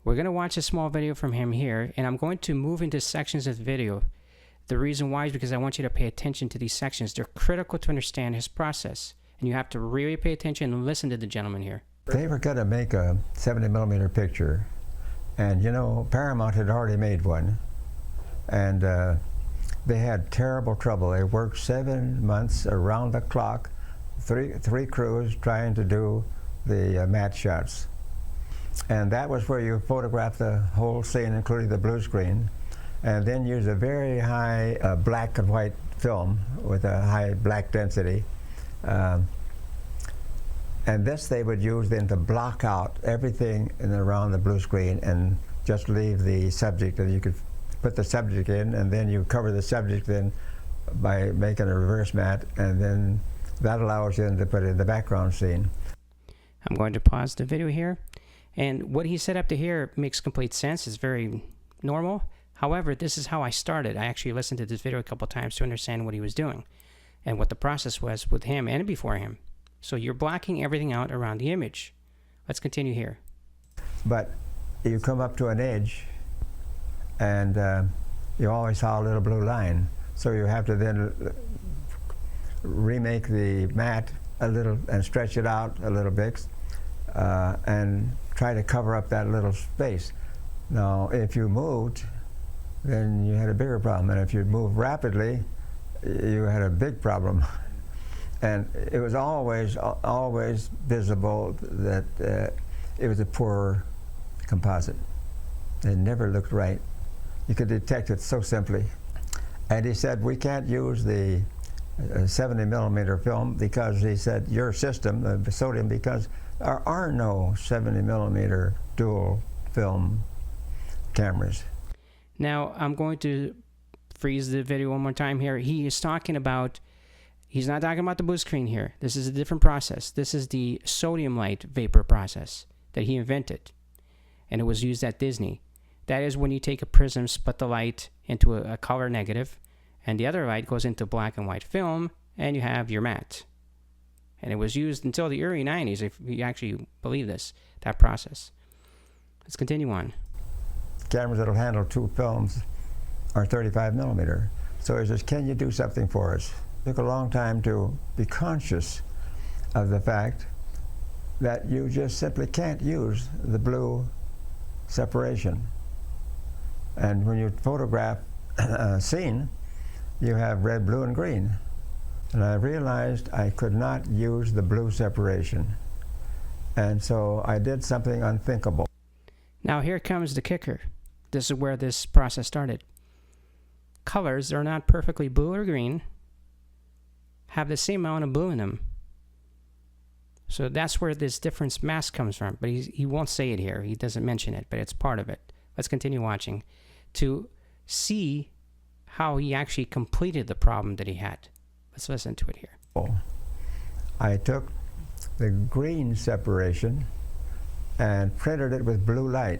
We're going to watch a small video from him here, and I'm going to move into sections of the video. The reason why is because I want you to pay attention to these sections. They're critical to understand his process, and you have to really pay attention and listen to the gentleman here. They were going to make a 70mm picture, and you know, Paramount had already made one, and they had terrible trouble. They worked 7 months around the clock, three crews trying to do the matte shots. And that was where you photograph the whole scene, including the blue screen, and then use a very high black and white film with a high black density. And this they would use then to block out everything in around the blue screen and just leave the subject, and you could put the subject in, and then you cover the subject then by making a reverse matte, and then that allows you to put in the background scene. I'm going to pause the video here. And what he set up to here makes complete sense. It's very normal. However, this is how I started. I actually listened to this video a couple times to understand what he was doing and what the process was with him and before him. So you're blocking everything out around the image. Let's continue here. But you come up to an edge, and you always saw a little blue line. So you have to then remake the matte a little and stretch it out a little bit and try to cover up that little space. Now, if you moved, then you had a bigger problem, and if you moved rapidly, you had a big problem. And it was always visible that it was a poor composite. It never looked right. You could detect it so simply. And he said, we can't use the 70mm film because he said, your system, the sodium, because there are no 70mm dual film cameras. Now, I'm going to freeze the video one more time here. He is talking about, he's not talking about the blue screen here. This is a different process. This is the sodium light vapor process that he invented, and it was used at Disney. That is when you take a prism, split the light into a color negative, and the other light goes into black and white film, and you have your matte. And it was used until the early 90s, if you actually believe this, that process. Let's continue on. Cameras that'll handle 2 films are 35mm. So he says, can you do something for us? It took a long time to be conscious of the fact that you just simply can't use the blue separation. And when you photograph a scene, you have red, blue, and green. And I realized I could not use the blue separation. And so I did something unthinkable. Now here comes the kicker. This is where this process started. Colors that are not perfectly blue or green have the same amount of blue in them. So that's where this difference mask comes from. But he won't say it here. He doesn't mention it, but it's part of it. Let's continue watching to see how he actually completed the problem that he had. Let's listen to it here. I took the green separation and printed it with blue light.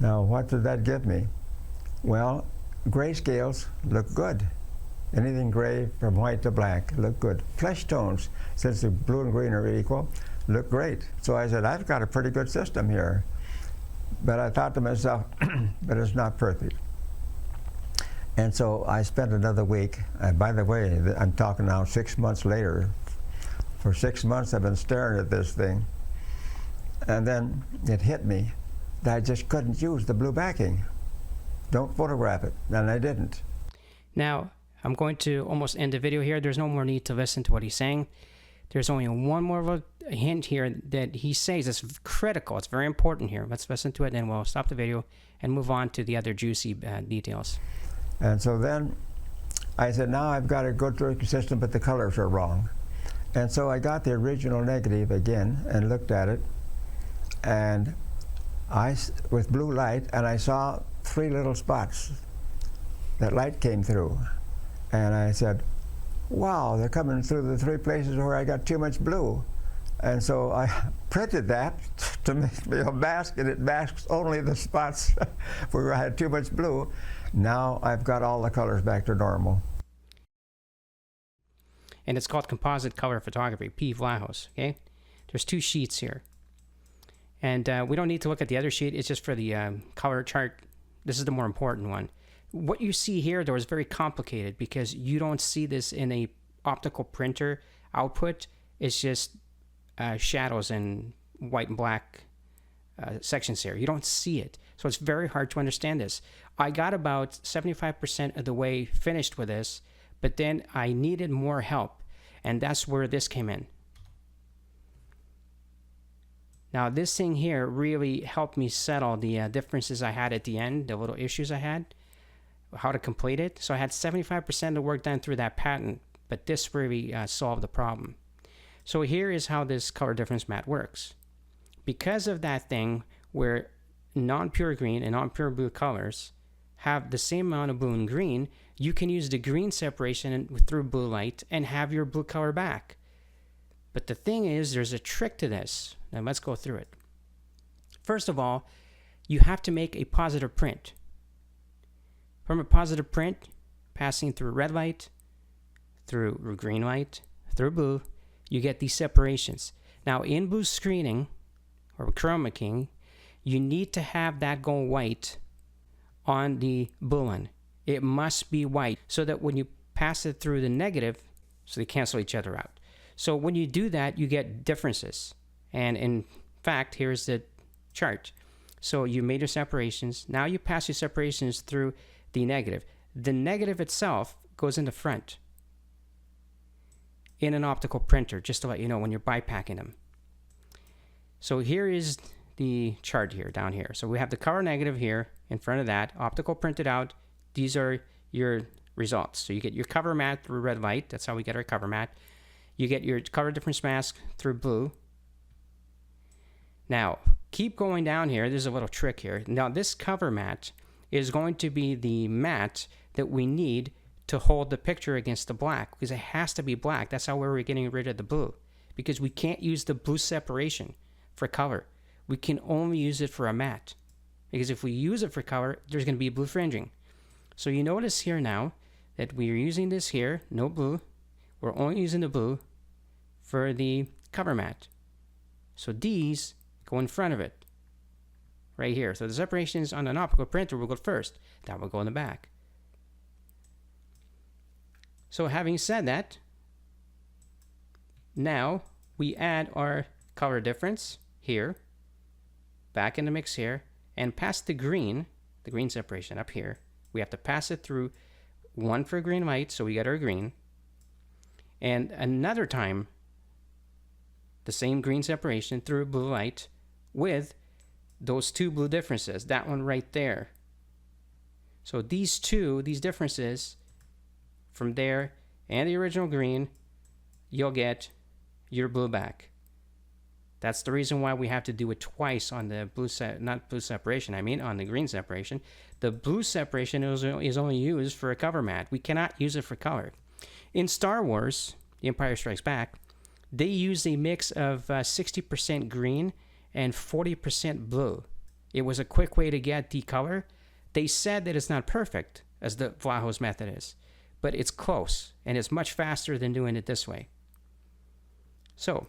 Now, what did that give me? Well, grayscales look good. Anything gray from white to black look good. Flesh tones, since the blue and green are equal, look great. So I said, I've got a pretty good system here. But I thought to myself, but it's not perfect. And so I spent another week. By the way, I'm talking now 6 months later. For 6 months I've been staring at this thing. And then it hit me that I just couldn't use the blue backing. Don't photograph it. And I didn't. Now, I'm going to almost end the video here. There's no more need to listen to what he's saying. There's only one more of a hint here that he says is critical. It's very important here. Let's listen to it, and we'll stop the video and move on to the other juicy details. And so then I said, now I've got a good looking system, but the colors are wrong. And so I got the original negative again and looked at it, and with blue light, and I saw 3 little spots that light came through. And I said, wow, they're coming through the 3 places where I got too much blue. And so I printed that to make me a mask, and it masks only the spots where I had too much blue. Now I've got all the colors back to normal. And it's called composite color photography, P. Vlahos, okay? There's 2 sheets here. And we don't need to look at the other sheet. It's just for the color chart. This is the more important one. What you see here, though, is very complicated because you don't see this in a optical printer output. It's just shadows and white and black sections here. You don't see it. So it's very hard to understand this. I got about 75% of the way finished with this, but then I needed more help. And that's where this came in. Now this thing here really helped me settle the differences I had at the end, the little issues I had, how to complete it. So I had 75% of the work done through that patent, but this really solved the problem. So here is how this color difference mat works. Because of that thing where non-pure green and non-pure blue colors have the same amount of blue and green, you can use the green separation through blue light and have your blue color back. But the thing is, there's a trick to this. Now let's go through it. First of all, you have to make a positive print. From a positive print, passing through red light, through green light, through blue, you get these separations. Now in blue screening, or chroma keying, you need to have that go white on the blue one. It must be white so that when you pass it through the negative, so they cancel each other out. So when you do that, you get differences. And in fact, here's the chart. So you made your separations. Now you pass your separations through the negative. The negative itself goes in the front in an optical printer, just to let you know when you're bypacking them. So here is the chart here, down here. So we have the color negative here in front of that, optical printed out. These are your results. So you get your cover mat through red light. That's how we get our cover mat. You get your color difference mask through blue. Now, keep going down here. There's a little trick here. Now, this cover mat is going to be the mat that we need to hold the picture against the black, because it has to be black. That's how we're getting rid of the blue, because we can't use the blue separation for color. We can only use it for a matte, because if we use it for color, there's going to be blue fringing. So you notice here now that we're using this here, no blue. We're only using the blue for the cover mat. So these go in front of it, right here. So the separations on an optical printer will go first. That will go in the back. So having said that, now we add our color difference here, back in the mix here, and pass the green separation up here. We have to pass it through one for green light, so we get our green. And another time, the same green separation through blue light with those two blue differences, that one right there. So these differences from there and the original green, you'll get your blue back. That's the reason why we have to do it twice on the blue not blue separation, I mean on the green separation. The blue separation is only used for a cover mat. We cannot use it for color. In Star Wars, The Empire Strikes Back, they use a mix of 60% green and 40% blue. It was a quick way to get the color. They said that it's not perfect, as the Vlahos method is, but it's close, and it's much faster than doing it this way. So,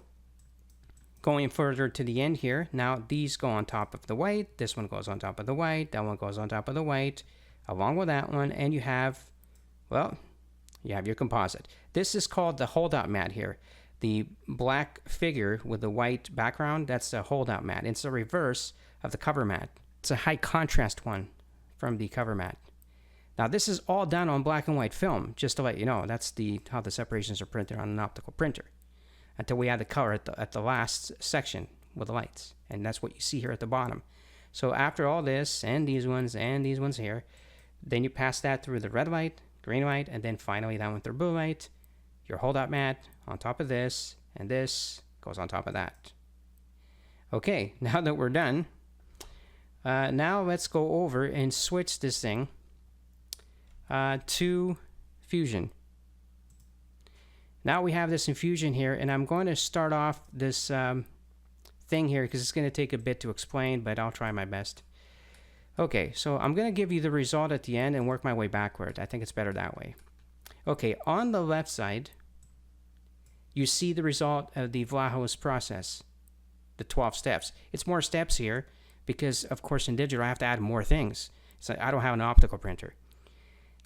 going further to the end here, now these go on top of the white, this one goes on top of the white, that one goes on top of the white, along with that one, and you have, well, you have your composite. This is called the holdout mat here. The black figure with the white background, that's the holdout mat. It's the reverse of the cover mat. It's a high contrast one from the cover mat. Now this is all done on black and white film, just to let you know. That's how the separations are printed on an optical printer, until we add the color at the last section with the lights. And that's what you see here at the bottom. So after all this, and these ones here, then you pass that through the red light, green light, and then finally that one through blue light. Your holdout mat on top of this, and this goes on top of that. Okay, now that we're done, now let's go over and switch this thing to Fusion. Now we have this in Fusion here, and I'm going to start off this thing here because it's going to take a bit to explain, but I'll try my best. Okay, so I'm going to give you the result at the end and work my way backward. I think it's better that way. Okay, on the left side, you see the result of the Vlahos process, the 12 steps. It's more steps here because, of course, in digital I have to add more things. So I don't have an optical printer.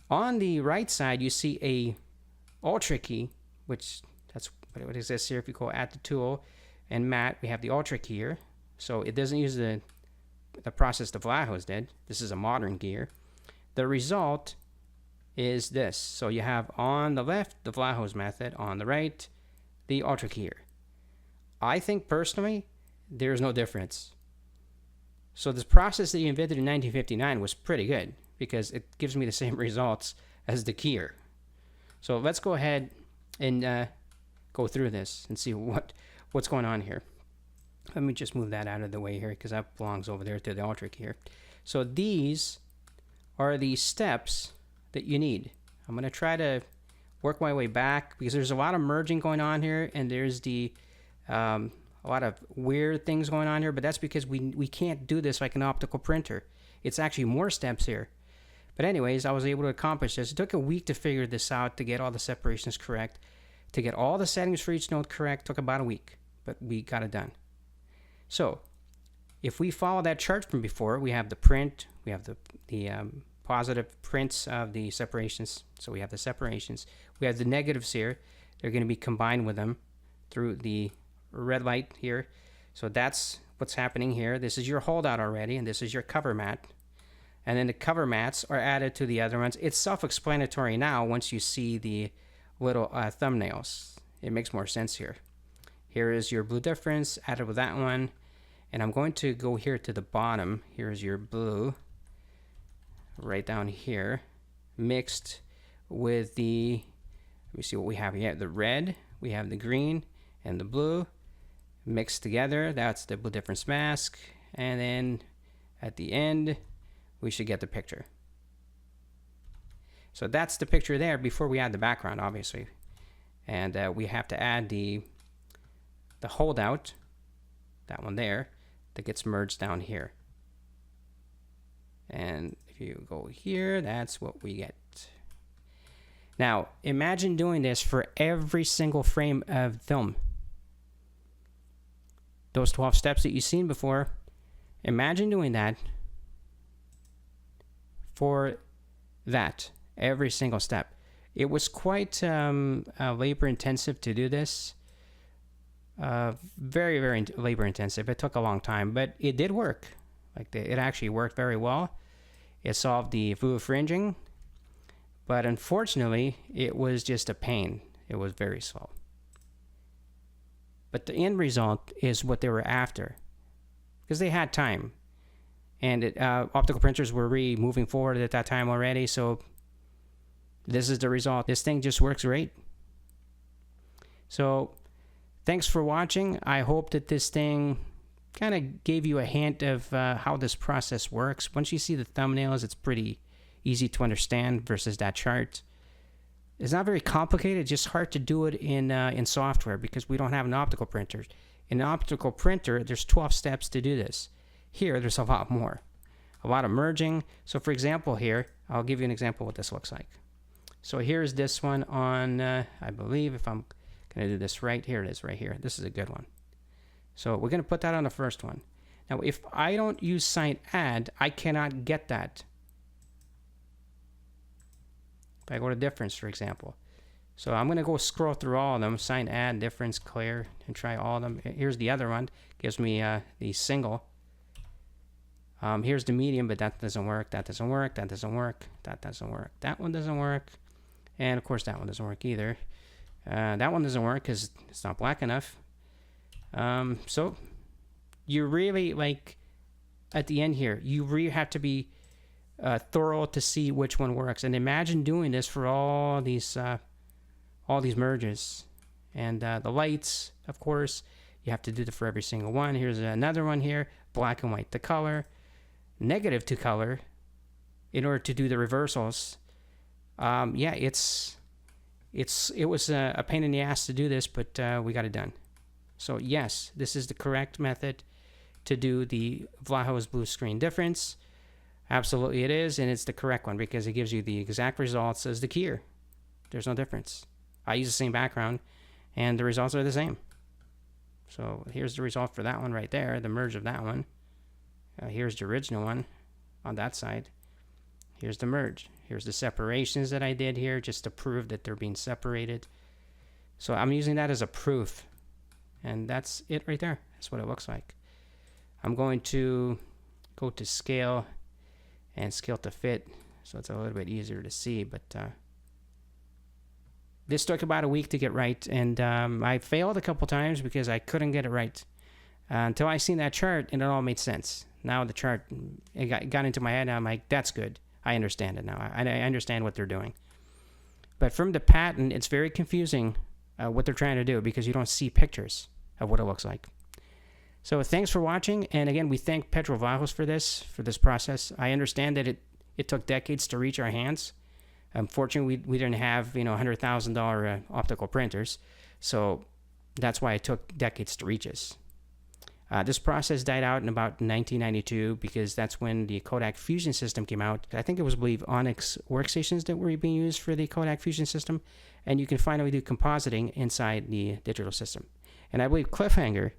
On the right side, you see a Ultra key, which that's what exists here. If you go add the tool and matte, we have the Ultra key here. So it doesn't use the process the Vlahos did. This is a modern gear. The result is this. So you have on the left the Vlahos method, on the right the Ultra key here. I think personally there's no difference. So this process that you invented in 1959 was pretty good because it gives me the same results as the keyer. So let's go ahead and go through this and see what's going on here. Let me just move that out of the way here because that belongs over there to the Ultra key here. So these are the steps that you need. I'm going to try to work my way back because there's a lot of merging going on here, and there's a lot of weird things going on here, but that's because we can't do this like an optical printer. It's actually more steps here. But anyways, I was able to accomplish this. It took a week to figure this out, to get all the separations correct, to get all the settings for each node correct. Took about a week, but we got it done. So if we follow that chart from before, we have the print, we have the positive prints of the separations. So we have the separations. We have the negatives here. They're going to be combined with them through the red light here. So that's what's happening here. This is your holdout already, and this is your cover mat. And then the cover mats are added to the other ones. It's self-explanatory now once you see the little thumbnails. It makes more sense here. Here is your blue difference added with that one. And I'm going to go here to the bottom. Here's your blue right down here, mixed with the, let me see what we have here. The red, we have the green, and the blue mixed together. That's the blue difference mask. And then at the end, we should get the picture. So that's the picture there before we add the background, obviously. And we have to add the holdout, that one there, that gets merged down here. And if you go here, that's what we get. Now, imagine doing this for every single frame of film. Those 12 steps that you've seen before, imagine doing that for that, every single step. It was quite labor intensive to do this. Very, very labor intensive. It took a long time, but it did work. It actually worked very well. It solved the fluid fringing, but unfortunately, it was just a pain. It was very slow. But the end result is what they were after, because they had time. And optical printers were really moving forward at that time already, so this is the result. This thing just works great. So thanks for watching. I hope that this thing kind of gave you a hint of how this process works. Once you see the thumbnails, it's pretty easy to understand versus that chart. It's not very complicated, it's just hard to do it in software because we don't have an optical printer. In an optical printer, there's 12 steps to do this. Here, there's a lot more. A lot of merging. So for example here, I'll give you an example of what this looks like. So here's this one on, I believe if I'm going to do this right, here it is right here. This is a good one. So we're going to put that on the first one. Now if I don't use Sign Add, I cannot get that. If I go to difference, for example. So I'm going to go scroll through all of them, Sign Add, difference, clear, and try all of them. Here's the other one. Gives me the single. Here's the medium, but that doesn't work. That doesn't work. That doesn't work. That doesn't work. That one doesn't work. And of course that one doesn't work either. That one doesn't work because it's not black enough. So you really, like, at the end here, you really have to be thorough to see which one works. And imagine doing this for all these merges. And the lights, of course, you have to do it for every single one. Here's another one here, black and white to color, negative to color, in order to do the reversals. Yeah, it was a pain in the ass to do this, but we got it done. So yes, this is the correct method to do the Vlahos blue screen difference. Absolutely it is, and it's the correct one because it gives you the exact results as the keyer. There's no difference. I use the same background, and the results are the same. So here's the result for that one right there, the merge of that one. Here's the original one on that side. Here's the merge. Here's the separations that I did here just to prove that they're being separated. So I'm using that as a proof. And that's it right there. That's what it looks like. I'm going to go to scale and scale to fit, so it's a little bit easier to see. But this took about a week to get right, and I failed a couple times because I couldn't get it right until I seen that chart, and it all made sense. Now the chart, it got into my head, and I'm like, that's good. I understand it now. I understand what they're doing. But from the patent, it's very confusing what they're trying to do because you don't see pictures of what it looks like. So thanks for watching, and again, we thank Petro Vlahos for this process. I understand that it took decades to reach our hands. Unfortunately, we didn't have $100,000 optical printers, so that's why it took decades to reach us. This process died out in about 1992 because that's when the Kodak Fusion system came out. I think it was, I believe, Onyx workstations that were being used for the Kodak Fusion system, and you can finally do compositing inside the digital system. And I believe Cliffhanger,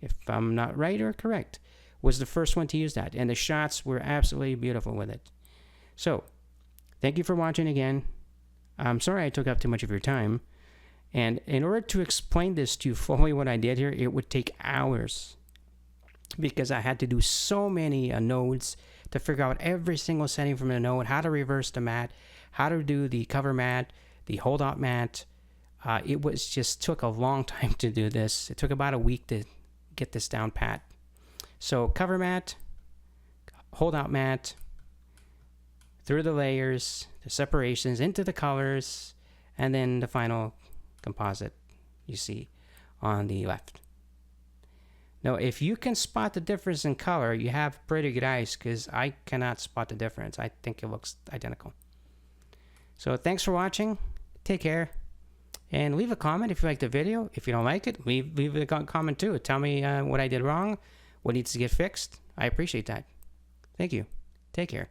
if I'm not right or correct, was the first one to use that, and the shots were absolutely beautiful with it. So, thank you for watching again. I'm sorry I took up too much of your time, and in order to explain this to you fully what I did here, it would take hours because I had to do so many nodes to figure out every single setting from the node, how to reverse the matte, how to do the cover matte, the holdout matte. It was just took a long time to do this. It took about a week to get this down pat. So cover matte, holdout matte, through the layers, the separations, into the colors, and then the final composite you see on the left. Now, if you can spot the difference in color, you have pretty good eyes, because I cannot spot the difference. I think it looks identical. So thanks for watching. Take care. And leave a comment if you like the video. If you don't like it, leave a comment too. Tell me what I did wrong, what needs to get fixed. I appreciate that. Thank you. Take care.